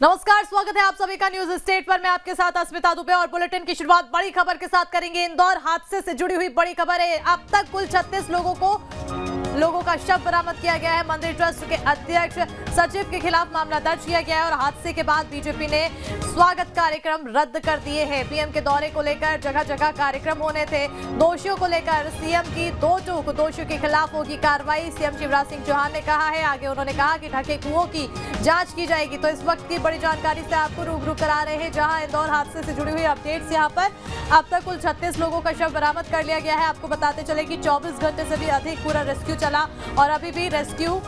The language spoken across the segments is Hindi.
नमस्कार, स्वागत है आप सभी का न्यूज स्टेट पर। मैं आपके साथ अस्मिता दुबे और बुलेटिन की शुरुआत बड़ी खबर के साथ करेंगे। इंदौर हादसे से जुड़ी हुई बड़ी खबर है। अब तक कुल 36 लोगों का शव बरामद किया गया है। मंदिर ट्रस्ट के अध्यक्ष सचिव के खिलाफ मामला दर्ज किया गया है और हादसे के बाद बीजेपी ने स्वागत कार्यक्रम रद्द कर दिए हैं। पीएम के दौरे को लेकर जगह जगह कार्यक्रम होने थे। दोषियों को लेकर सीएम की दो टूक, दोषियों के खिलाफ होगी कार्रवाई, सीएम शिवराज सिंह चौहान ने कहा है। आगे उन्होंने कहा कि ढके कुओं की जांच की जाएगी। तो इस वक्त की बड़ी जानकारी से आपको रूबरू करा रहे हैं, जहां इंदौर हादसे से जुड़ी हुई अपडेट्स। यहां पर अब तक कुल 36 लोगों का शव बरामद कर लिया गया है। आपको बताते चले कि 24 घंटे से भी अधिक पूरा रेस्क्यू चला और अभी भी रेस्क्यू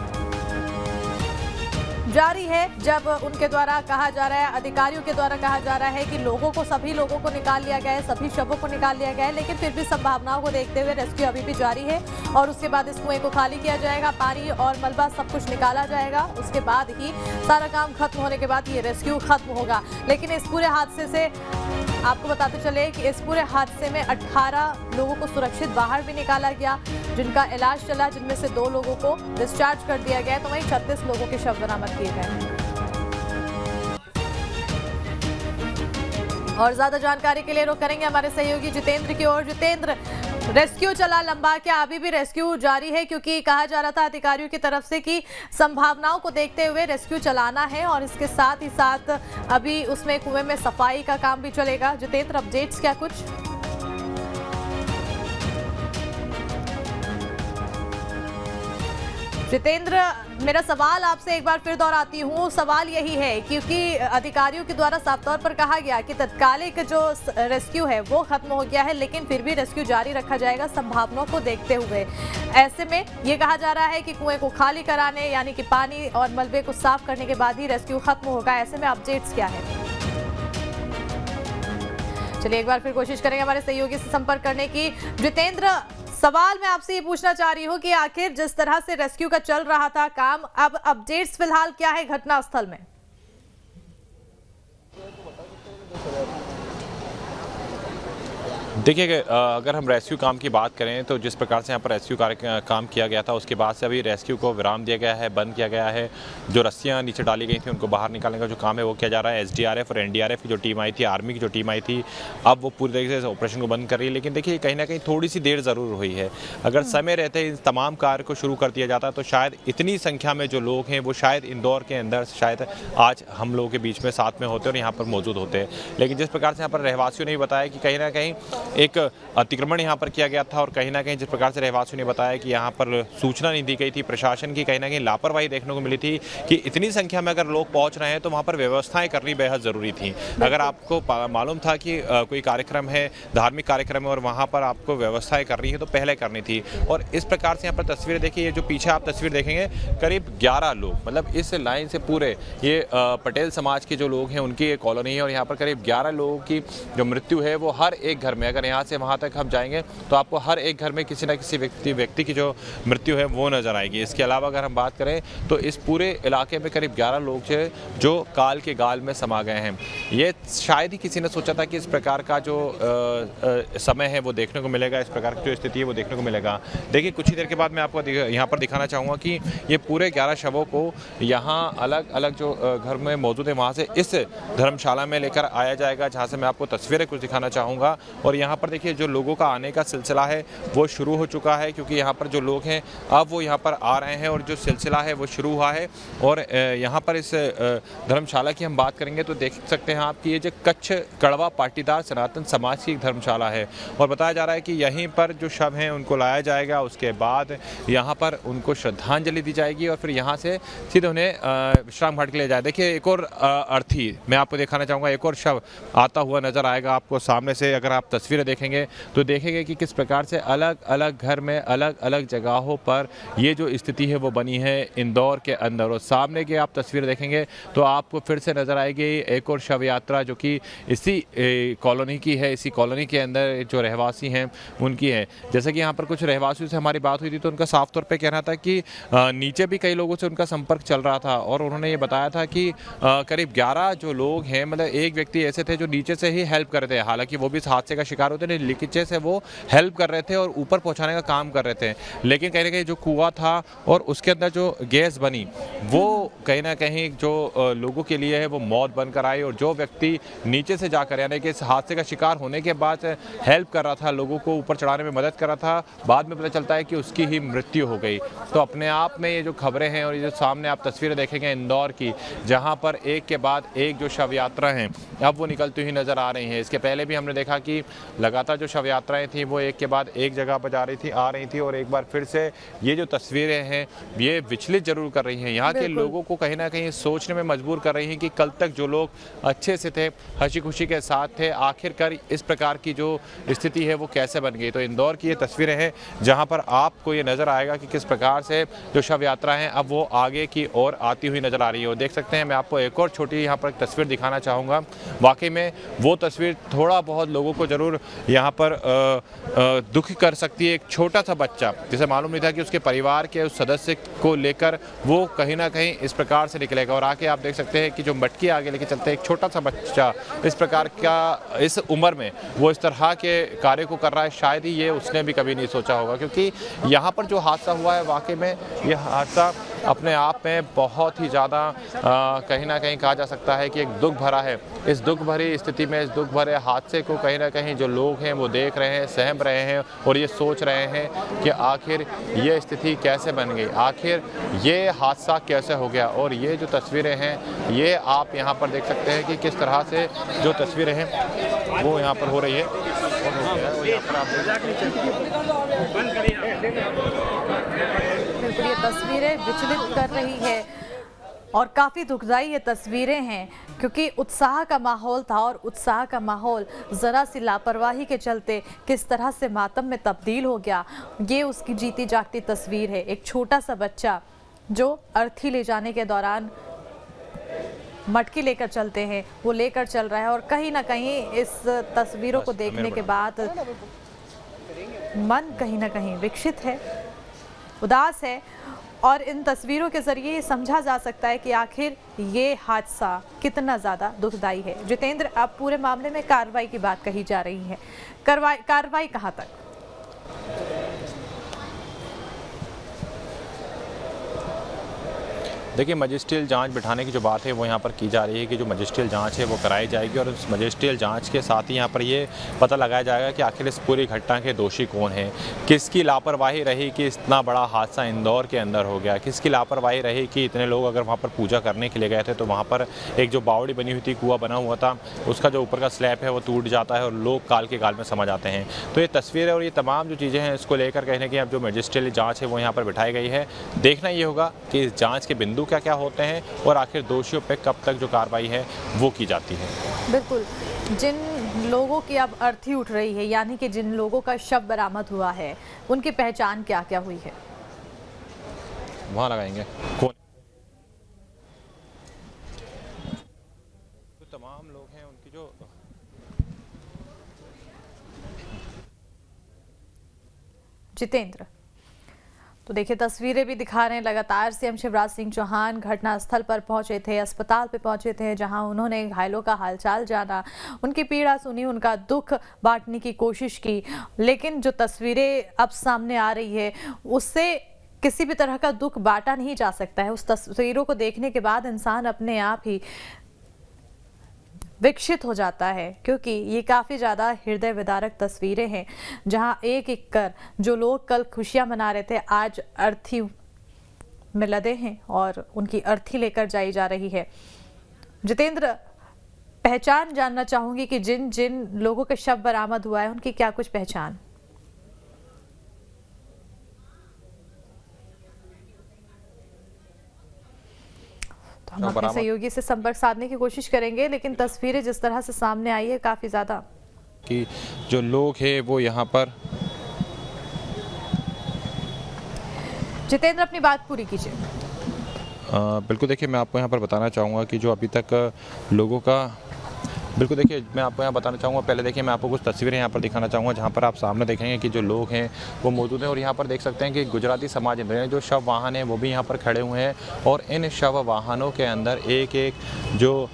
जारी है। जब उनके द्वारा कहा जा रहा है, अधिकारियों के द्वारा कहा जा रहा है कि सभी लोगों को निकाल लिया गया है, सभी शवों को निकाल लिया गया है, लेकिन फिर भी संभावनाओं को देखते हुए रेस्क्यू अभी भी जारी है और उसके बाद इस कुएं को खाली किया जाएगा, पानी और मलबा सब कुछ निकाला जाएगा। उसके बाद ही सारा काम खत्म होने के बाद ये रेस्क्यू खत्म होगा। लेकिन इस पूरे हादसे से आपको बताते चले कि इस पूरे हादसे में 18 लोगों को सुरक्षित बाहर भी निकाला गया, जिनका इलाज चला, जिनमें से 2 लोगों को डिस्चार्ज कर दिया गया। तो वहीं 36 लोगों के शव बरामद किए गए। और ज्यादा जानकारी के लिए रुख करेंगे हमारे सहयोगी जितेंद्र की ओर। जितेंद्र, रेस्क्यू चला लंबा, क्या अभी भी रेस्क्यू जारी है? क्योंकि कहा जा रहा था अधिकारियों की तरफ से कि संभावनाओं को देखते हुए रेस्क्यू चलाना है और इसके साथ ही साथ अभी उसमें कुएं में सफाई का काम भी चलेगा। जितेंद्र, अपडेट्स क्या कुछ? जितेंद्र, मेरा सवाल आपसे एक बार फिर दोहराती हूँ। सवाल यही है क्योंकि अधिकारियों के द्वारा साफ तौर पर कहा गया कि तत्कालिक जो रेस्क्यू है वो खत्म हो गया है, लेकिन फिर भी रेस्क्यू जारी रखा जाएगा संभावनाओं को देखते हुए। ऐसे में ये कहा जा रहा है कि कुएं को खाली कराने, यानी कि पानी और मलबे को साफ करने के बाद ही रेस्क्यू खत्म होगा। ऐसे में अपडेट्स क्या है? चलिए एक बार फिर कोशिश करेंगे हमारे सहयोगी से संपर्क करने की। जितेंद्र, सवाल मैं आपसे ये पूछना चाह रही हूँ कि आखिर जिस तरह से रेस्क्यू का चल रहा था काम, अब अपडेट्स फिलहाल क्या है घटनास्थल में? देखिए, अगर हम रेस्क्यू काम की बात करें तो जिस प्रकार से यहाँ पर रेस्क्यू काम किया गया था, उसके बाद से अभी रेस्क्यू को विराम दिया गया है, बंद किया गया है। जो रस्सियाँ नीचे डाली गई थी उनको बाहर निकालने का जो काम है वो किया जा रहा है। एसडीआरएफ और एनडीआरएफ की जो टीम आई थी, आर्मी की जो टीम आई थी, अब वो पूरी तरीके से ऑपरेशन को बंद कर रही है। लेकिन देखिए, कहीं ना कहीं थोड़ी सी देर ज़रूर हुई है। अगर समय रहते इन तमाम कार्य को शुरू कर दिया जाता तो शायद इतनी संख्या में जो लोग हैं वो शायद इंदौर के अंदर शायद आज हम लोगों के बीच में साथ में होते और यहाँ पर मौजूद होते। लेकिन जिस प्रकार से यहाँ पर रहवासियों ने बताया कि कहीं ना कहीं एक अतिक्रमण यहाँ पर किया गया था और कहीं ना कहीं जिस प्रकार से रहवासियों ने बताया कि यहाँ पर सूचना नहीं दी गई थी, प्रशासन की कहीं ना कहीं लापरवाही देखने को मिली थी कि इतनी संख्या में अगर लोग पहुँच रहे हैं तो वहाँ पर व्यवस्थाएं करनी बेहद ज़रूरी थी। अगर आपको मालूम था कि कोई कार्यक्रम है, धार्मिक कार्यक्रम है और वहाँ पर आपको व्यवस्थाएं करनी है तो पहले करनी थी। और इस प्रकार से यहाँ पर तस्वीरें देखिए, ये जो पीछे आप तस्वीर देखेंगे, करीब 11 लोग, मतलब इस लाइन से पूरे ये पटेल समाज के जो लोग हैं उनकी एक कॉलोनी है और यहाँ पर करीब 11 लोगों की जो मृत्यु है वो हर एक घर में, अगर यहाँ से वहाँ तक हम जाएंगे तो आपको हर एक घर में किसी न किसी व्यक्ति की जो मृत्यु है वो नजर आएगी। इसके अलावा अगर हम बात करें तो इस पूरे इलाके में करीब 11 लोग जो काल के गाल में समा गए हैं। ये शायद ही किसी ने सोचा था कि इस प्रकार का जो समय है वो देखने को मिलेगा, इस प्रकार की जो स्थिति है वो देखने को मिलेगा। देखिए, कुछ ही देर के बाद मैं आपको यहाँ पर दिखाना चाहूँगा कि ये पूरे 11 शवों को यहाँ अलग अलग जो घर में मौजूद है वहाँ से इस धर्मशाला में लेकर आया जाएगा, जहाँ से मैं आपको तस्वीरें कुछ दिखाना चाहूँगा। और यहाँ पर देखिए, जो लोगों का आने का सिलसिला है वो शुरू हो चुका है, क्योंकि यहाँ पर जो लोग हैं अब वो यहाँ पर आ रहे हैं और जो सिलसिला है वो शुरू हुआ है। और यहाँ पर इस धर्मशाला की हम बात करेंगे तो देख सकते हैं आप कि ये जो कच्छ कड़वा पाटीदार सनातन समाज की एक धर्मशाला है और बताया जा रहा है कि यहीं पर जो शव हैं उनको लाया जाएगा, उसके बाद यहाँ पर उनको श्रद्धांजलि दी जाएगी और फिर यहाँ से सीधे उन्हें विश्राम घाट के लिए जाए। देखिए, एक और अर्थी मैं आपको दिखाना चाहूँगा, एक और शव आता हुआ नजर आएगा आपको सामने से। अगर आप तस्वीरें देखेंगे तो देखेंगे कि किस प्रकार से अलग अलग घर में अलग अलग जगहों पर ये जो स्थिति है वो बनी है इंदौर के अंदर। और सामने की आप तस्वीर देखेंगे तो आपको फिर से नज़र आएगी एक और शव यात्रा जो कि इसी कॉलोनी की है, इसी कॉलोनी के अंदर जो रहवासी हैं उनकी है। जैसे कि यहाँ पर कुछ रहवासियों से हमारी बात हुई थी तो उनका साफ तौर पर कहना था कि नीचे भी कई लोगों से उनका संपर्क चल रहा था और उन्होंने ये बताया था कि करीब 11 जो लोग हैं, मतलब एक व्यक्ति ऐसे थे जो नीचे से ही हेल्प कर रहे थे। हालांकि वो भी इस हादसे का शिकार शिकार होते थे, लीकेजेस है वो हेल्प कर रहे थे और ऊपर पहुंचाने का काम कर रहे थे। लेकिन कहीं ना कहीं जो कुआं था और उसके अंदर जो गैस बनी वो कहीं ना कहीं जो लोगों के लिए है वो मौत बनकर आई, और जो व्यक्ति नीचे से जाकर यानी कि इस हादसे का शिकार होने के बाद हेल्प कर रहा था, लोगों को ऊपर चढ़ाने में मदद कर रहा था, बाद में पता चलता है कि उसकी ही मृत्यु हो गई। तो अपने आप में ये जो खबरें हैं और ये जो सामने आप तस्वीरें देखेंगे इंदौर की, जहां पर एक के बाद एक जो शव यात्रा हैं अब वो निकलती हुई नज़र आ रही हैं। इसके पहले भी हमने देखा कि लगातार जो शव यात्राएँ थी वो एक के बाद एक जगह पर आ रही थी और एक बार फिर से ये जो तस्वीरें हैं ये विचलित जरूर कर रही हैं, यहाँ के लोगों को कहीं ना कहीं सोचने में मजबूर कर रही हैं कि कल तक जो लोग अच्छे से थे, हंसी खुशी के साथ थे, आखिरकार इस प्रकार की जो स्थिति है वो कैसे बन गई। तो इंदौर की ये तस्वीरें हैं जहाँ पर आपको ये नज़र आएगा कि किस प्रकार से जो शव यात्रा है अब वो आगे की ओर आती हुई नज़र आ रही है। और देख सकते हैं, मैं आपको एक और छोटी यहाँ पर एक तस्वीर दिखाना चाहूँगा। वाकई में वो तस्वीर थोड़ा बहुत लोगों को ज़रूर यहाँ पर दुखी कर सकती है। एक छोटा सा बच्चा जिसे मालूम नहीं था कि उसके परिवार के उस सदस्य को लेकर वो कहीं ना कहीं इस प्रकार से निकलेगा, और आके आप देख सकते हैं कि जो मटकी आगे लेके चलते हैं, एक छोटा सा बच्चा इस प्रकार का इस उम्र में वो इस तरह के कार्य को कर रहा है, शायद ही ये उसने भी कभी नहीं सोचा होगा। क्योंकि यहाँ पर जो हादसा हुआ है वाकई में ये हादसा अपने आप में बहुत ही ज़्यादा कहीं ना कहीं कहा जा सकता है कि एक दुख भरा है। इस दुख भरी स्थिति में, इस दुख भरे हादसे को कहीं ना कहीं जो लोग हैं वो देख रहे हैं, सहम रहे हैं और ये सोच रहे हैं कि आखिर ये स्थिति कैसे बन गई, आखिर ये हादसा कैसे हो गया। और ये जो तस्वीरें हैं ये आप यहाँ पर देख सकते हैं कि किस तरह से जो तस्वीरें हैं वो यहाँ पर हो रही है। बिल्कुल ये तस्वीरें विचलित कर रही है और काफ़ी दुखदाई ये तस्वीरें हैं, क्योंकि उत्साह का माहौल था और उत्साह का माहौल ज़रा सी लापरवाही के चलते किस तरह से मातम में तब्दील हो गया, ये उसकी जीती जागती तस्वीर है। एक छोटा सा बच्चा जो अर्थी ले जाने के दौरान मटकी लेकर चलते हैं वो लेकर चल रहा है, और कहीं ना कहीं इस तस्वीरों को देखने के बाद मन कहीं ना कहीं विक्षित है, उदास है। और इन तस्वीरों के जरिए ये समझा जा सकता है कि आखिर ये हादसा कितना ज़्यादा दुखदाई है। जितेंद्र, अब पूरे मामले में कार्रवाई की बात कही जा रही है, कार्रवाई कहाँ तक? देखिए, मजिस्ट्रियल जांच बिठाने की जो बात है वो यहाँ पर की जा रही है कि जो मजिस्ट्रियल जांच है वो कराई जाएगी, और उस मजिस्ट्रियल जांच के साथ ही यहाँ पर ये पता लगाया जाएगा कि आखिर इस पूरी घटना के दोषी कौन है, किसकी लापरवाही रही कि इतना बड़ा हादसा इंदौर के अंदर हो गया, किसकी लापरवाही रही कि इतने लोग अगर वहाँ पर पूजा करने के लिए गए थे तो वहाँ पर एक जो बावड़ी बनी हुई थी, कुआं बना हुआ था, उसका जो ऊपर का स्लैब है वो टूट जाता है और लोग काल के गाल में समा जाते हैं। तो ये तस्वीरें और ये तमाम जो चीज़ें हैं इसको लेकर कहीं ना कहीं अब जो मजिस्ट्रियल जाँच है वो यहाँ पर बिठाई गई है। देखना ये होगा कि इस जाँच के बिंदु क्या क्या होते हैं और आखिर दोषियों पे कब तक जो कार्रवाई है वो की जाती है। बिल्कुल, जिन लोगों की अब अर्थी उठ रही है, यानी कि जिन लोगों का शव बरामद हुआ है, उनकी पहचान क्या क्या हुई है? वहाँ लगाएंगे कौन तो तमाम लोग हैं उनकी जो जितेंद्र, तो देखिए तस्वीरें भी दिखा रहे हैं, लगातार सीएम शिवराज सिंह चौहान घटनास्थल पर पहुंचे थे, अस्पताल पे पहुंचे थे, जहां उन्होंने घायलों का हालचाल जाना, उनकी पीड़ा सुनी, उनका दुख बांटने की कोशिश की। लेकिन जो तस्वीरें अब सामने आ रही है उससे किसी भी तरह का दुख बांटा नहीं जा सकता है। उस तस्वीरों को देखने के बाद इंसान अपने आप ही विकसित हो जाता है, क्योंकि ये काफ़ी ज़्यादा हृदय विदारक तस्वीरें हैं, जहां एक एक कर जो लोग कल खुशियां मना रहे थे आज अर्थी में लदे हैं और उनकी अर्थी लेकर जाई जा रही है। जितेंद्र, पहचान जानना चाहूंगी कि जिन जिन लोगों का शव बरामद हुआ है उनकी क्या कुछ पहचान? तो हम अपने सहयोगी से संपर्क साधने की कोशिश करेंगे, लेकिन तस्वीरें जिस तरह से सामने आई है काफी ज्यादा कि जो लोग हैं वो यहाँ पर। जितेंद्र, अपनी बात पूरी कीजिए। बिल्कुल, देखिए मैं आपको यहाँ पर बताना चाहूँगा कि जो अभी तक लोगों का बिल्कुल, देखिए मैं आपको यहाँ बताना चाहूँगा, पहले देखिए मैं आपको कुछ तस्वीरें यहाँ पर दिखाना चाहूँगा, जहाँ पर आप सामने देखेंगे कि जो लोग हैं वो मौजूद हैं और यहाँ पर देख सकते हैं कि गुजराती समाज में जो शव वाहन हैं वो भी यहाँ पर खड़े हुए हैं और इन शव वाहनों के अंदर एक-एक जो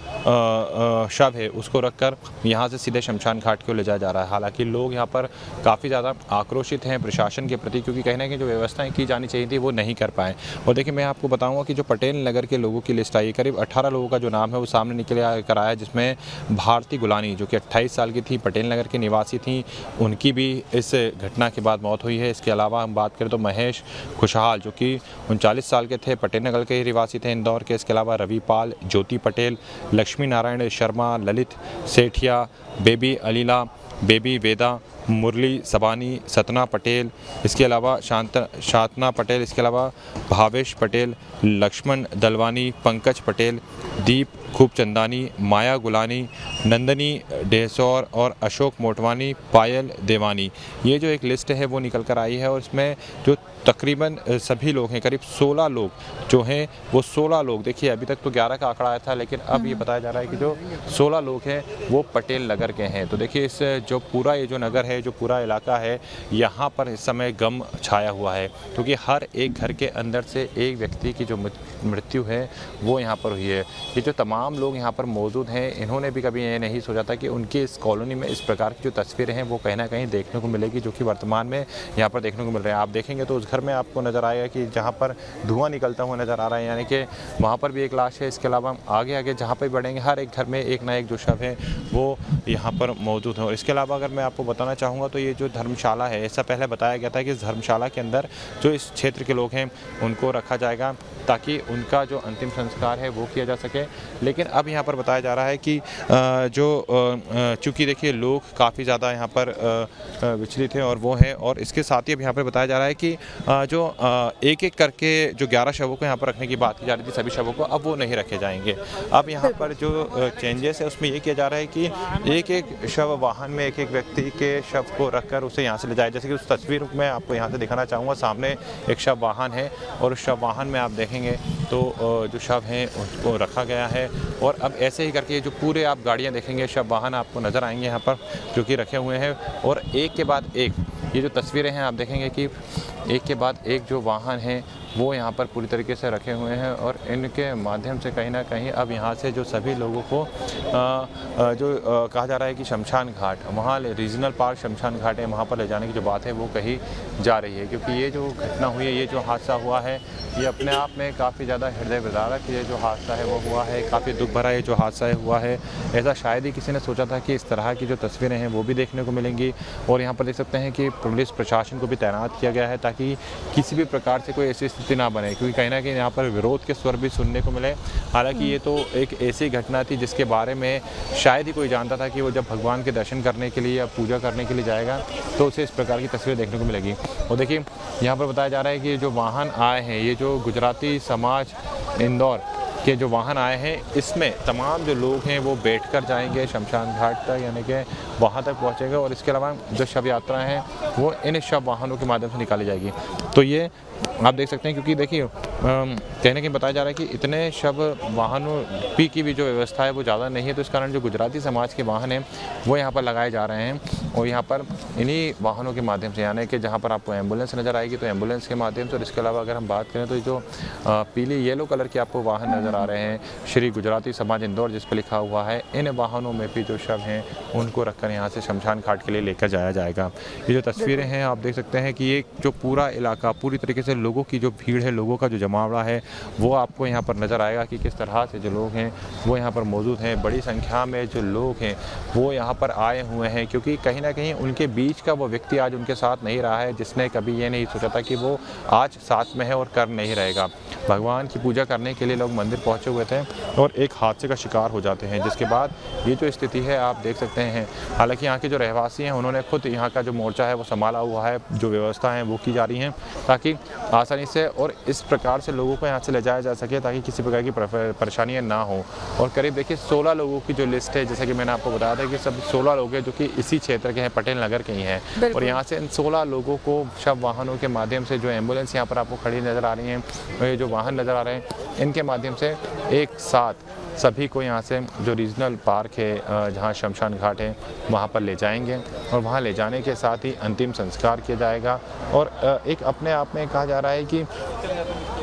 शव है उसको रखकर यहाँ से सीधे शमशान घाट को ले जाया जा रहा है। हालाँकि लोग यहाँ पर काफ़ी ज़्यादा आक्रोशित हैं प्रशासन के प्रति, क्योंकि कहीं न कहीं जो व्यवस्थाएँ की जानी चाहिए थी वो नहीं कर पाए। और देखिए मैं आपको बताऊँगा कि जो पटेल नगर के लोगों की लिस्ट आई है, करीब 18 लोगों का जो नाम है वो सामने निकल कर आया, जिसमें भारती गुलानी जो कि 28 साल की थी, पटेल नगर की निवासी थी, उनकी भी इस घटना के बाद मौत हुई है। इसके अलावा हम बात करें तो महेश खुशहाल जो कि 39 साल के थे, पटेल नगर के निवासी थे इंदौर के। इसके अलावा रवि पाल, ज्योति पटेल, लक्ष्मी नारायण शर्मा, ललित सेठिया, बेबी अलीला, बेबी वेदा, मुरली सबानी, सतना पटेल, इसके अलावा शांतना पटेल, इसके अलावा भावेश पटेल, लक्ष्मण दलवानी, पंकज पटेल, दीप खूबचंदानी, माया गुलानी, नंदनी डेहसौर और अशोक मोटवानी, पायल देवानी। ये जो एक लिस्ट है वो निकल कर आई है और इसमें जो तकरीबन सभी लोग हैं, करीब 16 लोग जो हैं वो 16 लोग, देखिए अभी तक तो 11 का आंकड़ा आया था, लेकिन अब ये बताया जा रहा है कि जो 16 लोग हैं वो पटेल नगर के हैं। तो देखिए इस जो पूरा ये जो नगर है, जो पूरा इलाका है, यहाँ पर इस समय गम छाया हुआ है, क्योंकि हर एक घर के अंदर से एक व्यक्ति की जो मृत्यु है वो यहाँ पर हुई है। ये जो तमाम लोग यहाँ पर मौजूद हैं, इन्होंने भी कभी ये नहीं सोचा था कि उनकी इस कॉलोनी में इस प्रकार की जो तस्वीरें हैं वो कहीं ना कहीं देखने को मिलेगी, जो कि वर्तमान में यहाँ पर देखने को मिल रहे हैं। आप देखेंगे तो उस घर में आपको नज़र आएगा कि जहाँ पर धुआं निकलता हुआ नज़र आ रहा है, यानी कि वहाँ पर भी एक लाश है। इसके अलावा आगे आगे जहाँ पर बढ़ेंगे हर एक घर में एक ना एक जो शव है वो यहाँ पर मौजूद है। और इसके अलावा अगर मैं आपको बताना चाहूँगा तो ये जो धर्मशाला है, ऐसा पहले बताया गया था कि इस धर्मशाला के अंदर जो इस क्षेत्र के लोग हैं उनको रखा जाएगा ताकि उनका जो अंतिम संस्कार है वो किया जा सके। लेकिन अब यहाँ पर बताया जा रहा है कि चूँकि देखिए लोग काफ़ी ज़्यादा यहाँ पर विचलित हैं और वो हैं, और इसके साथ ही अब यहाँ पर बताया जा रहा है कि जो एक एक करके जो 11 शवों को यहाँ पर रखने की बात की जा रही थी, सभी शवों को, अब वो नहीं रखे जाएंगे। अब यहाँ पर जो चेंजेस है उसमें ये किया जा रहा है कि एक एक शव वाहन में एक एक व्यक्ति के शव को रखकर उसे यहाँ से ले जाए। जैसे कि उस तस्वीर में आपको यहाँ से दिखाना चाहूँगा, सामने एक शव वाहन है और उस शव वाहन में आप देखेंगे तो जो शव हैं उसको रखा गया है। और अब ऐसे ही करके जो पूरे आप गाड़ियाँ देखेंगे, शव वाहन आपको नज़र आएंगे यहाँ पर जो कि रखे हुए हैं, और एक के बाद एक ये जो तस्वीरें हैं आप देखेंगे कि एक के बाद एक जो वाहन हैं वो यहाँ पर पूरी तरीके से रखे हुए हैं। और इनके माध्यम से कहीं ना कहीं अब यहाँ से जो सभी लोगों को कहा जा रहा है कि शमशान घाट, वहाँ रीजनल पार्क शमशान घाट है, वहाँ पर ले जाने की जो बात है वो कही जा रही है। क्योंकि ये जो घटना हुई है, ये जो हादसा हुआ है, ये अपने आप में काफ़ी ज़्यादा हृदय विदारक ये जो हादसा है वो हुआ है, काफ़ी दुख भरा ये जो हादसा है हुआ है। ऐसा शायद ही किसी ने सोचा था कि इस तरह की जो तस्वीरें हैं वो भी देखने को मिलेंगी। और यहाँ पर देख सकते हैं कि पुलिस प्रशासन को भी तैनात किया गया है ताकि किसी भी प्रकार से कोई ऐसी स्थिति ना बने, क्योंकि कहीं ना कहीं यहाँ पर विरोध के स्वर भी सुनने को मिले। हालांकि ये तो एक ऐसी घटना थी जिसके बारे में शायद ही कोई जानता था कि वो जब भगवान के दर्शन करने के लिए या पूजा करने के लिए जाएगा तो उसे इस प्रकार की तस्वीर देखने को मिलेगी। और देखिए यहाँ पर बताया जा रहा है कि जो वाहन आए हैं, ये जो गुजराती समाज इंदौर के जो वाहन आए हैं, इसमें तमाम जो लोग हैं वो बैठकर जाएंगे शमशान घाट तक, यानी कि वहाँ तक पहुँचेंगे। और इसके अलावा जो शव यात्राएँ हैं वो इन शव वाहनों के माध्यम से निकाली जाएगी। तो ये आप देख सकते हैं, क्योंकि देखिए कहने के बताया जा रहा है कि इतने शव वाहनों की भी जो व्यवस्था है वो ज़्यादा नहीं है, तो इस कारण जो गुजराती समाज के वाहन हैं वो यहाँ पर लगाए जा रहे हैं। और यहाँ पर इन्हीं वाहनों के माध्यम से, यानी कि जहाँ पर आपको एम्बुलेंस नज़र आएगी तो एम्बुलेंस के माध्यम से। और इसके अलावा अगर हम बात करें तो जो पीली येलो कलर के आपको वाहन नज़र आ रहे हैं, श्री गुजराती समाज इंदौर जिस पर लिखा हुआ है, इन वाहनों में भी जो शव हैं उनको रखकर यहाँ से शमशान घाट के लिए लेकर जाया जाएगा। ये जो तस्वीरें हैं आप देख सकते हैं कि ये जो पूरा इलाका, पूरी तरीके से लोगों की जो भीड़ है, लोगों का जो जमावड़ा है वो आपको यहाँ पर नज़र आएगा कि किस तरह से जो लोग हैं वो यहाँ पर मौजूद हैं। बड़ी संख्या में जो लोग हैं वो यहाँ पर आए हुए हैं, क्योंकि कहीं ना कहीं उनके बीच का वो व्यक्ति आज उनके साथ नहीं रहा है जिसने कभी ये नहीं सोचा था कि वो आज साथ में है और कर नहीं रहेगा। भगवान की पूजा करने के लिए लोग मंदिर पहुँचे हुए थे और एक हादसे का शिकार हो जाते हैं, जिसके बाद ये जो स्थिति है आप देख सकते हैं। हालांकि यहाँ के जो रहवासी हैं उन्होंने खुद यहाँ का जो मोर्चा है वो संभाला हुआ है, जो व्यवस्था है वो की जा रही हैं। ताकि आसानी से और इस प्रकार से लोगों को यहाँ से ले जाया जा सके ताकि किसी प्रकार की परेशानियाँ ना हो। और करीब देखिए 16 लोगों की जो लिस्ट है, जैसे कि मैंने आपको बताया था कि सब 16 लोग हैं जो कि इसी क्षेत्र के हैं, पटेल नगर के ही हैं। और यहाँ से इन 16 लोगों को शव वाहनों के माध्यम से, जो एम्बुलेंस यहाँ पर आपको खड़ी नज़र आ रही हैं, ये जो वाहन नज़र आ रहे हैं, इनके माध्यम से एक साथ सभी को यहाँ से जो रीजनल पार्क है, जहाँ शमशान घाट है, वहाँ पर ले जाएंगे और वहाँ ले जाने के साथ ही अंतिम संस्कार किया जाएगा। और एक अपने आप में कहा जा रहा है कि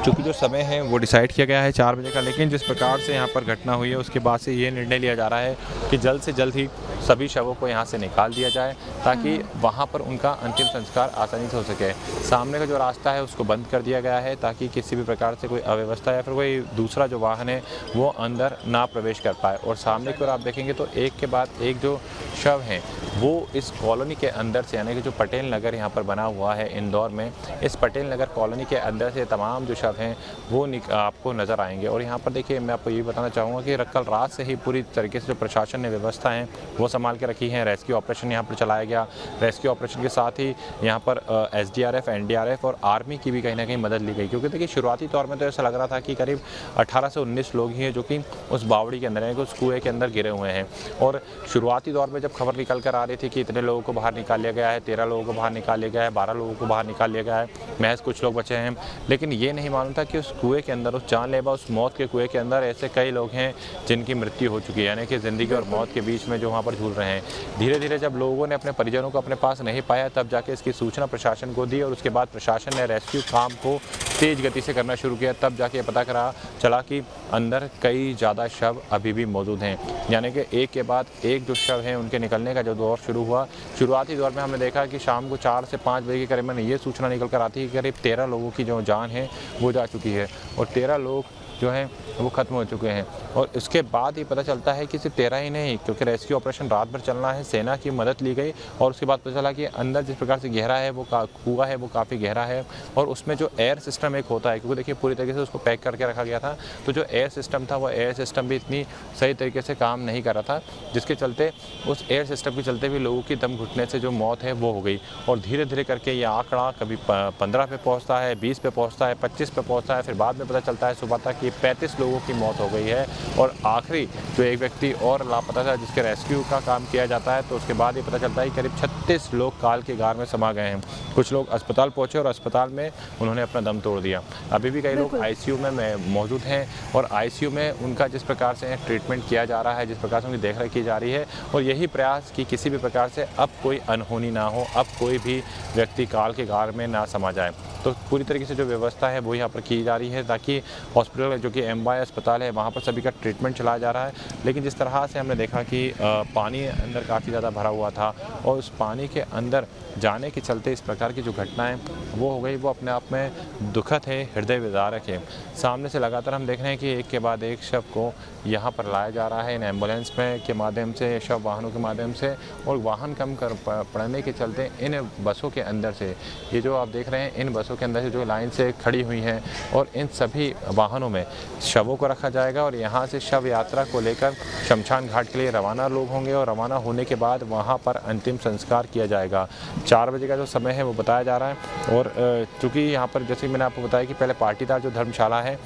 चूँकि जो समय है वो डिसाइड किया गया है 4 बजे का, लेकिन जिस प्रकार से यहाँ पर घटना हुई है उसके बाद से ये निर्णय लिया जा रहा है कि जल्द से जल्द ही सभी शवों को यहाँ से निकाल दिया जाए ताकि वहाँ पर उनका अंतिम संस्कार आसानी से हो सके। सामने का जो रास्ता है उसको बंद कर दिया गया है ताकि किसी भी प्रकार से कोई अव्यवस्था या फिर कोई दूसरा जो वाहन है वो अंदर ना प्रवेश कर पाए। और सामने की ओर आप देखेंगे तो एक के बाद एक जो शव हैं वो इस कॉलोनी के अंदर से, यानी कि जो पटेल नगर यहाँ पर बना हुआ है इंदौर में, इस पटेल नगर कॉलोनी के अंदर से तमाम जो शव हैं वो आपको नज़र आएंगे। और यहाँ पर देखिए मैं आपको ये बताना चाहूँगा कि कल रात से ही पूरी तरीके से जो प्रशासन ने व्यवस्था है वो संभाल के रखी है। रेस्क्यू ऑपरेशन यहाँ पर चलाया गया। रेस्क्यू ऑपरेशन के साथ ही यहाँ पर SDRF, NDRF और आर्मी की भी कहीं ना कहीं मदद ली गई, क्योंकि देखिए शुरुआती तौर में तो ऐसा लग रहा था कि करीब 18 से 19 लोग ही हैं जो कि उस बावड़ी के अंदर हैं, उस कुएँ के अंदर गिरे हुए हैं। और शुरुआती दौर में जब खबर निकल कर आ रही थी कि इतने लोगों को बाहर निकाल लिया गया है, 13 लोगों को बाहर निकाल लिया गया है, 12 लोगों को बाहर निकाल लिया गया है, महज कुछ लोग बचे हैं, लेकिन ये नहीं मालूम था कि उस कुएँ के अंदर, उस जानलेवा, उस मौत के कुएँ के अंदर ऐसे कई लोग हैं जिनकी मृत्यु हो चुकी है, यानी कि ज़िंदगी और मौत के बीच में जो वहाँ पर झूल रहे हैं। धीरे धीरे जब लोगों ने अपने परिजनों को अपने पास नहीं पाया तब जाके इसकी सूचना प्रशासन को दी और उसके बाद प्रशासन ने रेस्क्यू काम को तेज़ गति से करना शुरू किया। तब जाके पता चला कि अंदर कई ज़्यादा शव अभी भी मौजूद हैं, यानी कि एक के बाद एक जो शव हैं उनके निकलने का जो दौर शुरू हुआ। शुरुआती दौर में हमने देखा कि शाम को 4 से 5 बजे के करीब में ये सूचना निकल कर आती है कि करीब 13 लोगों की जो जान है वो जा चुकी है और 13 लोग जो हैं वो ख़त्म हो चुके हैं। और इसके बाद ही पता चलता है कि सिर्फ 13 ही नहीं, क्योंकि रेस्क्यू ऑपरेशन रात भर चलना है, सेना की मदद ली गई और उसके बाद पता चला कि अंदर जिस प्रकार से गहरा है वो कुआं है वो काफ़ी गहरा है और उसमें जो एयर सिस्टम एक होता है, क्योंकि देखिए पूरी तरीके से उसको पैक करके रखा गया था, तो जो एयर सिस्टम था वो एयर सिस्टम भी इतनी सही तरीके से काम नहीं कर रहा था, जिसके चलते उस एयर सिस्टम के चलते भी लोगों की दम घुटने से जो मौत है वो हो गई। और धीरे धीरे करके ये आंकड़ा कभी 15 पे पहुँचता है, 20 पे पहुँचता है, 25 पे पहुँचता है, फिर बाद में पता चलता है सुबह तक कि 35 लोगों की मौत हो गई है। और आखिरी जो एक व्यक्ति और लापता था जिसके रेस्क्यू का काम किया जाता है, तो उसके बाद ये पता चलता है कि करीब 36 लोग काल के गार में समा गए हैं। कुछ लोग अस्पताल पहुंचे और अस्पताल में उन्होंने अपना दम तोड़ दिया। अभी भी कई लोग ICU में मौजूद हैं और ICU में उनका जिस प्रकार से ट्रीटमेंट किया जा रहा है, जिस प्रकार से उनकी देखरेख की जा रही है, और यही प्रयास कि किसी भी प्रकार से अब कोई अनहोनी ना हो, अब कोई भी व्यक्ति काल के गार में ना समा जाए। तो पूरी तरीके से जो व्यवस्था है वो यहाँ पर की जा रही है ताकि हॉस्पिटल जो कि MY अस्पताल है वहाँ पर सभी का ट्रीटमेंट चलाया जा रहा है। लेकिन जिस तरह से हमने देखा कि पानी अंदर काफ़ी ज़्यादा भरा हुआ था और उस पानी के अंदर जाने के चलते इस प्रकार की जो घटनाएं वो हो गई, वो अपने आप में दुखद है, हृदय विदारक है। सामने से लगातार हम देख रहे हैं कि एक के बाद एक शव को यहाँ पर लाया जा रहा है इन एम्बुलेंस में के माध्यम से, शव वाहनों के माध्यम से, और वाहन कम कर पड़ने के चलते इन बसों के अंदर से, ये जो आप देख रहे हैं इन बसों के अंदर से जो लाइन से खड़ी हुई हैं, और इन सभी वाहनों में शवों को रखा जाएगा और यहाँ से शव यात्रा को लेकर शमशान घाट के लिए रवाना लोग होंगे और रवाना होने के बाद वहाँ पर अंतिम संस्कार किया जाएगा। 4 बजे का जो समय है वो बताया जा रहा है। और चूँकि यहाँ पर जैसे मैंने आपको बताया कि पहले पाटीदार जो धर्मशाला है,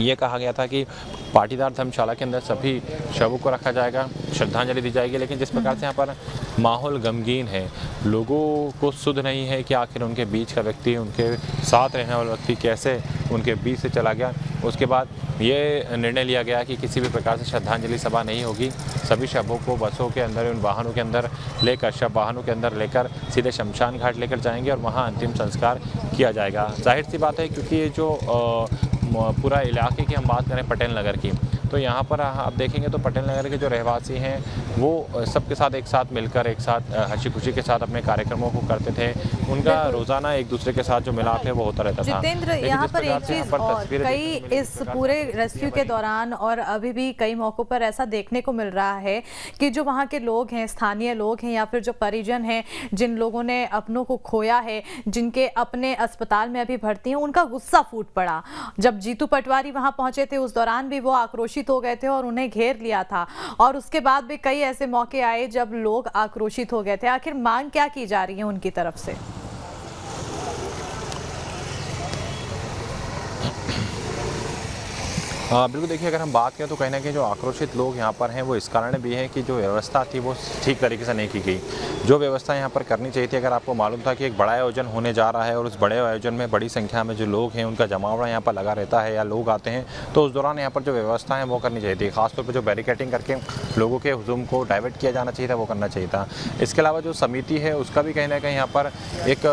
ये कहा गया था कि पाटीदार धर्मशाला के अंदर सभी शवों को रखा जाएगा, श्रद्धांजलि दी जाएगी। लेकिन जिस प्रकार से यहाँ पर माहौल गमगीन है, लोगों को सुध नहीं है कि आखिर उनके बीच का व्यक्ति, उनके साथ रहने वाला व्यक्ति कैसे उनके बीच से चला गया। उसके बाद ये निर्णय लिया गया कि किसी भी प्रकार से श्रद्धांजलि सभा नहीं होगी। सभी शवों को बसों के अंदर, उन वाहनों के अंदर लेकर, शव वाहनों के अंदर लेकर सीधे शमशान घाट लेकर जाएंगे और वहाँ अंतिम संस्कार किया जाएगा। जाहिर सी बात है, क्योंकि ये जो पूरा इलाके की हम बात करें पटेल नगर की, तो यहाँ पर आप देखेंगे तो पटेल नगर के जो रहवासी हैं वो सबके साथ एक साथ मिलकर, एक साथ हंसी खुशी के साथ अपने कार्यक्रमों को करते थे। उनका रोज़ाना एक दूसरे के साथ जो मिलाप है वो होता रहता था। जितेंद्र, यहाँ पर एक चीज़ और, कई इस पूरे रेस्क्यू के दौरान और अभी भी कई मौक़ों पर ऐसा देखने को मिल रहा है कि जो वहाँ के लोग हैं, स्थानीय लोग हैं या फिर जो परिजन हैं, जिन लोगों ने अपनों को खोया है, जिनके अपने अस्पताल में अभी भर्ती हैं, उनका गुस्सा फूट पड़ा। जब जीतू पटवारी वहाँ पहुँचे थे उस दौरान भी वो आक्रोशित हो गए थे और उन्हें घेर लिया था, और उसके बाद भी कई ऐसे मौके आए जब लोग आक्रोशित हो गए थे। आखिर मांग क्या की जा रही है उनकी तरफ से? बिल्कुल देखिए, अगर हम बात करें तो कहीं न कहीं जो आक्रोशित लोग यहाँ पर हैं वो इस कारण भी हैं कि जो व्यवस्था थी वो ठीक तरीके से नहीं की गई। जो व्यवस्था यहाँ पर करनी चाहिए थी, अगर आपको मालूम था कि एक बड़ा आयोजन होने जा रहा है और उस बड़े आयोजन में बड़ी संख्या में जो लोग हैं उनका जमावड़ा यहाँ पर लगा रहता है या लोग आते हैं, तो उस दौरान यहाँ पर जो व्यवस्था है वो करनी चाहिए थी। खासतौर पर जो बैरिकेडिंग करके लोगों के हुजूम को डाइवर्ट किया जाना चाहिए था, वो करना चाहिए था। इसके अलावा जो समिति है उसका भी कहीं न कहीं यहाँ पर एक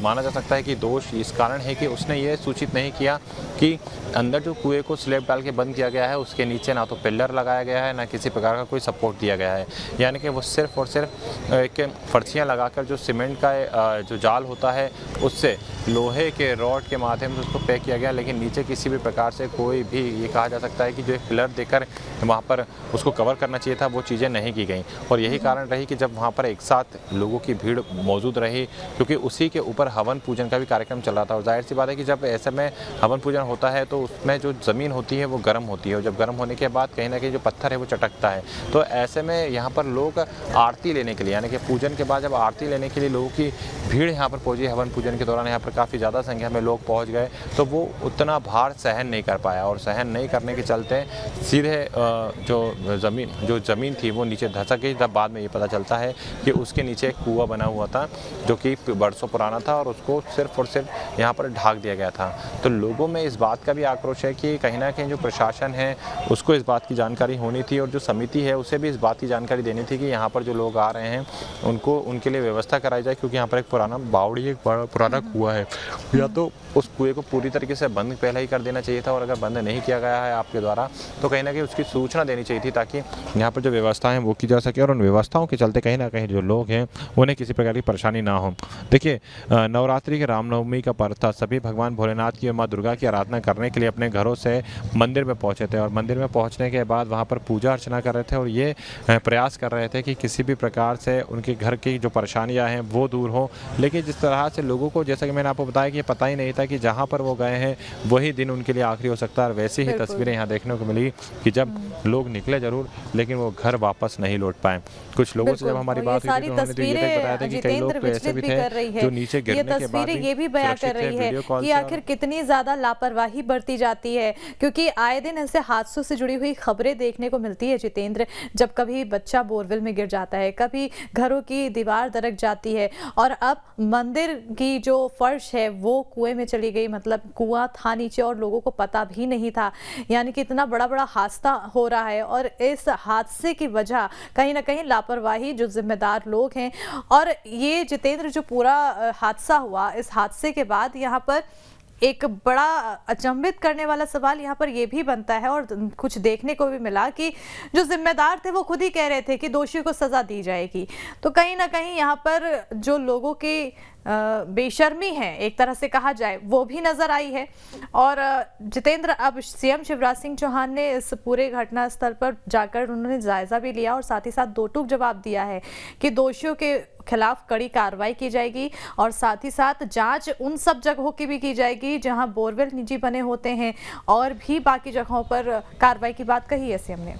माना जा सकता है कि दोष इस कारण है कि उसने ये सूचित नहीं किया कि अंदर जो कुएं को स्लैब डाल के बंद किया गया है उसके नीचे ना तो पिलर लगाया गया है, ना किसी प्रकार का कोई सपोर्ट दिया गया है। यानी कि वो सिर्फ और सिर्फ एक फर्शियाँ लगाकर जो सीमेंट का जो जाल होता है उससे लोहे के रॉड के माध्यम से उसको पैक किया गया, लेकिन नीचे किसी भी प्रकार से कोई भी ये कहा जा सकता है कि जो एक पिलर देकर वहाँ पर उसको कवर करना चाहिए था वो चीज़ें नहीं की गई। और यही कारण रही कि जब वहाँ पर एक साथ लोगों की भीड़ मौजूद रही, क्योंकि उसी के ऊपर हवन पूजन का भी कार्यक्रम चल रहा था। और जाहिर सी बात है कि जब ऐसे में हवन पूजन होता है तो उसमें जो ज़मीन होती है वो गर्म होती है, और जब गर्म होने के बाद कहीं ना कहीं जो पत्थर है वो चटकता है। तो ऐसे में यहाँ पर लोग आरती लेने के लिए, यानी कि पूजन के बाद जब आरती लेने के लिए लोगों की भीड़ यहाँ पर पहुँची, हवन पूजन के दौरान यहाँ पर काफ़ी ज़्यादा संख्या में लोग पहुँच गए, तो वो उतना भार सहन नहीं कर पाया, और सहन नहीं करने के चलते सीधे जो ज़मीन थी वो नीचे धसक गई। तब बाद में ये पता चलता है कि उसके नीचे एक कुआं बना हुआ था जो कि बरसों पुराना था, और उसको सिर्फ और सिर्फ यहाँ पर ढाक दिया गया था। तो लोगों में इस बात का भी आक्रोश है कि कहीं ना कहीं जो प्रशासन है उसको इस बात की जानकारी होनी थी, और जो समिति है उसे भी इस बात की जानकारी देनी थी कि यहाँ पर जो लोग आ रहे हैं उनके लिए व्यवस्था कराई जाए, क्योंकि यहाँ पर एक पुराना बावड़ी, एक पुराना कुआं है। या तो उस कुएं को पूरी तरीके से बंद पहले ही कर देना चाहिए था, और अगर बंद नहीं किया गया है आपके द्वारा तो कहीं ना कहीं उसकी सूचना देनी चाहिए थी, ताकि यहाँ पर जो व्यवस्था है वो की जा सके, और उन व्यवस्थाओं के चलते कहीं ना कहीं जो लोग हैं उन्हें किसी प्रकार की परेशानी ना हो। देखिए, नवरात्रि के रामनवमी का पर्व था, सभी भगवान भोलेनाथ की और माँ दुर्गा की आराधना करने के लिए अपने घरों से मंदिर में पहुंचे थे, और मंदिर में पहुंचने के बाद वहां पर पूजा अर्चना कर रहे थे, और ये प्रयास कर रहे थे कि किसी भी प्रकार से उनके घर की जो परेशानियां हैं वो दूर हो। लेकिन जिस तरह से लोगों को, जैसा कि मैंने आपको बताया, कि पता ही नहीं था कि जहां पर वो गए हैं वही दिन उनके लिए आखिरी हो सकता है। वैसी ही तस्वीरें यहाँ देखने को मिली कि जब लोग निकले जरूर, लेकिन वो घर वापस नहीं लौट पाए। कुछ लोगों से जब हमारी बात हुई तो उन्होंने तो ये तक बताया था कि कई लोग तो ऐसे भी थे जो नीचे गिरने के बाद ये भी बयां कर रही है कि आखिर कितनी ज्यादा लापरवाही बरती जाती है, क्योंकि आए दिन ऐसे हादसों से जुड़ी हुई खबरें देखने को मिलती है जितेंद्र। जब कभी बच्चा बोरवेल में गिर जाता है, कभी घरों की दीवार दरक जाती है, और अब मंदिर की जो फर्श है वो कुएं में चली गई। मतलब कुआं था नीचे और लोगों को पता भी नहीं था। यानी कि इतना बड़ा बड़ा हादसा हो रहा है, और इस हादसे की वजह कहीं ना कहीं लापरवाही जो जिम्मेदार लोग हैं। और ये जितेंद्र जो पूरा हादसा हुआ, इस हादसे के बाद यहाँ पर एक बड़ा अचंभित करने वाला सवाल यहाँ पर यह भी बनता है, और कुछ देखने को भी मिला कि जो जिम्मेदार थे वो खुद ही कह रहे थे कि दोषियों को सजा दी जाएगी। तो कहीं ना कहीं यहाँ पर जो लोगों की बेशर्मी है, एक तरह से कहा जाए, वो भी नजर आई है। और जितेंद्र, अब सीएम शिवराज सिंह चौहान ने इस पूरे घटना स्थल पर जाकर उन्होंने जायजा भी लिया, और साथ ही साथ दो टूक जवाब दिया है कि दोषियों के खिलाफ कड़ी कार्रवाई की जाएगी, और साथ ही साथ जांच उन सब जगहों की भी की जाएगी जहां बोरवेल निजी बने होते हैं, और भी बाकी जगहों पर कार्रवाई की बात कही है सीएम ने।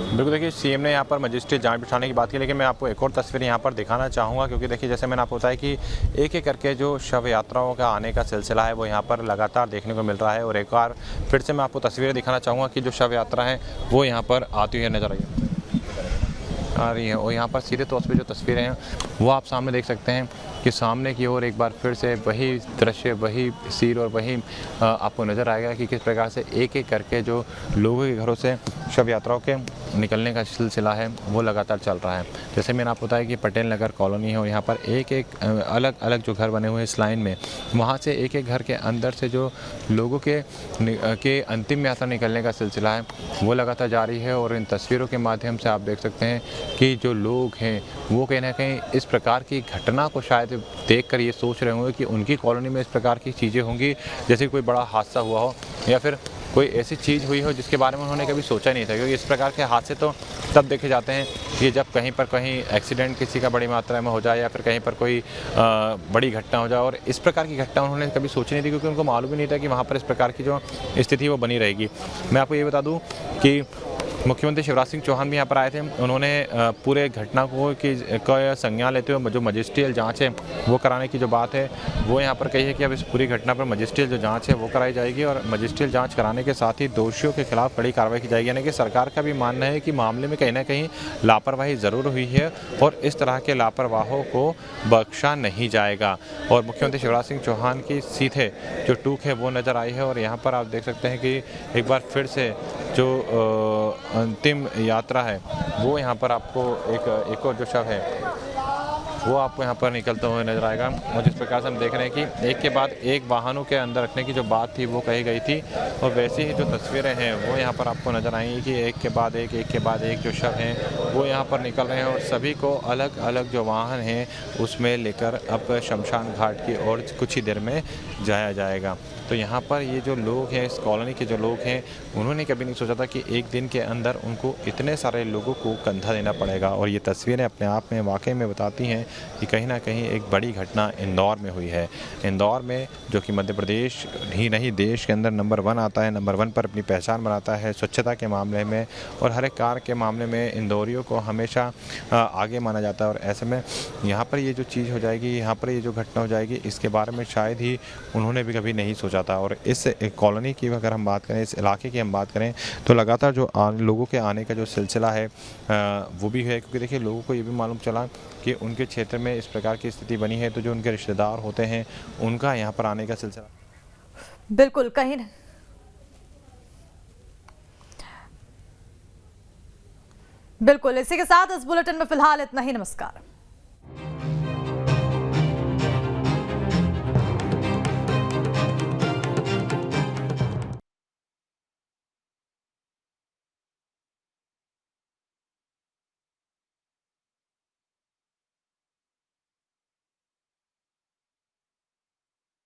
बिल्कुल, देखिए, सीएम ने यहाँ पर मजिस्ट्रेट जांच बिठाने की बात की, लेकिन मैं आपको एक और तस्वीर यहाँ पर दिखाना चाहूँगा, क्योंकि देखिए, जैसे मैंने आपको बताया कि एक एक करके जो शव यात्राओं का आने का सिलसिला है वो यहाँ पर लगातार देखने को मिल रहा है। और एक बार फिर से मैं आपको तस्वीरें दिखाना चाहूँगा कि जो शव यात्रा है वो यहाँ पर आती हुई नजर आ रही है। और यहाँ पर सीधे तौर पर जो तस्वीरें हैं वो आप सामने देख सकते हैं कि सामने की ओर एक बार फिर से वही दृश्य, वही सीन, और वही आपको नज़र आएगा कि किस प्रकार से एक एक करके जो लोगों के घरों से शव यात्राओं के निकलने का सिलसिला है वो लगातार चल रहा है। जैसे मैंने आपको बताया कि पटेल नगर कॉलोनी है, और यहाँ पर एक एक अलग अलग जो घर बने हुए हैं इस लाइन में, वहाँ से एक एक घर के अंदर से जो लोगों के अंतिम यात्रा निकलने का सिलसिला है वो लगातार जारी है। और इन तस्वीरों के माध्यम से आप देख सकते हैं कि जो लोग हैं वो कहीं ना कहीं इस प्रकार की घटना को शायद देखकर ये सोच रहे होंगे कि उनकी कॉलोनी में इस प्रकार की चीज़ें होंगी, जैसे कोई बड़ा हादसा हुआ हो या फिर कोई ऐसी चीज़ हुई हो जिसके बारे में उन्होंने कभी सोचा नहीं था। क्योंकि इस प्रकार के हादसे तो तब देखे जाते हैं कि जब कहीं पर कहीं एक्सीडेंट किसी का बड़ी मात्रा में हो जाए, या फिर कहीं पर कोई बड़ी घटना हो जाए। और इस प्रकार की घटना उन्होंने कभी सोची नहीं थी, क्योंकि उनको मालूम ही नहीं था कि वहाँ पर इस प्रकार की जो स्थिति वो बनी रहेगी। मैं आपको ये बता दूँ कि मुख्यमंत्री शिवराज सिंह चौहान भी यहाँ पर आए थे। उन्होंने पूरे घटना का संज्ञान लेते हुए जो मजिस्ट्रियल जांच है वो कराने की जो बात है वो यहाँ पर कही है कि अब इस पूरी घटना पर मजिस्ट्रियल जो जांच है वो कराई जाएगी और मजिस्ट्रियल जांच कराने के साथ ही दोषियों के खिलाफ कड़ी कार्रवाई की जाएगी। यानी कि सरकार का भी मानना है कि मामले में कहीं ना कहीं लापरवाही ज़रूर हुई है और इस तरह के लापरवाहों को बख्शा नहीं जाएगा। और मुख्यमंत्री शिवराज सिंह चौहान की सीधे जो टूक है वो नज़र आई है और यहाँ पर आप देख सकते हैं कि एक बार फिर से जो अंतिम यात्रा है वो यहाँ पर आपको एक और जो शव है वो आपको यहाँ पर निकलते हुए नजर आएगा। और जिस प्रकार से हम देख रहे हैं कि एक के बाद एक वाहनों के अंदर रखने की जो बात थी वो कही गई थी और वैसी ही जो तस्वीरें हैं वो यहाँ पर आपको नज़र आएंगी कि एक के बाद एक जो शव हैं वो यहाँ पर निकल रहे हैं और सभी को अलग अलग जो वाहन हैं उसमें लेकर अब शमशान घाट की ओर कुछ ही देर में जाया जाएगा। तो यहाँ पर ये जो लोग हैं, इस कॉलोनी के जो लोग हैं, उन्होंने कभी नहीं सोचा था कि एक दिन के अंदर उनको इतने सारे लोगों को कंधा देना पड़ेगा। और ये तस्वीरें अपने आप में वाकई में बताती हैं कि कहीं ना कहीं एक बड़ी घटना इंदौर में हुई है। इंदौर में जो कि मध्य प्रदेश ही नहीं देश के अंदर नंबर 1 आता है, नंबर 1 पर अपनी पहचान बनाता है स्वच्छता के मामले में और हर एक कार्य के मामले में इंदौरियों को हमेशा आगे माना जाता है। और ऐसे में यहाँ पर ये जो चीज़ हो जाएगी, यहाँ पर ये जो घटना हो जाएगी, इसके बारे में शायद ही उन्होंने भी कभी नहीं सोचा था। और इस कॉलोनी की अगर हम बात करें, इस इलाके की हम बात करें तो लगातार जो लोगों के आने का जो सिलसिला है वो भी है, क्योंकि देखिए लोगों को ये भी मालूम चला कि उनके क्षेत्र में इस प्रकार की स्थिति बनी है तो जो उनके रिश्तेदार होते हैं उनका यहाँ पर आने का सिलसिला बिल्कुल कहीं नहीं। बिल्कुल इसी के साथ इस बुलेटिन में फिलहाल इतना ही। नमस्कार।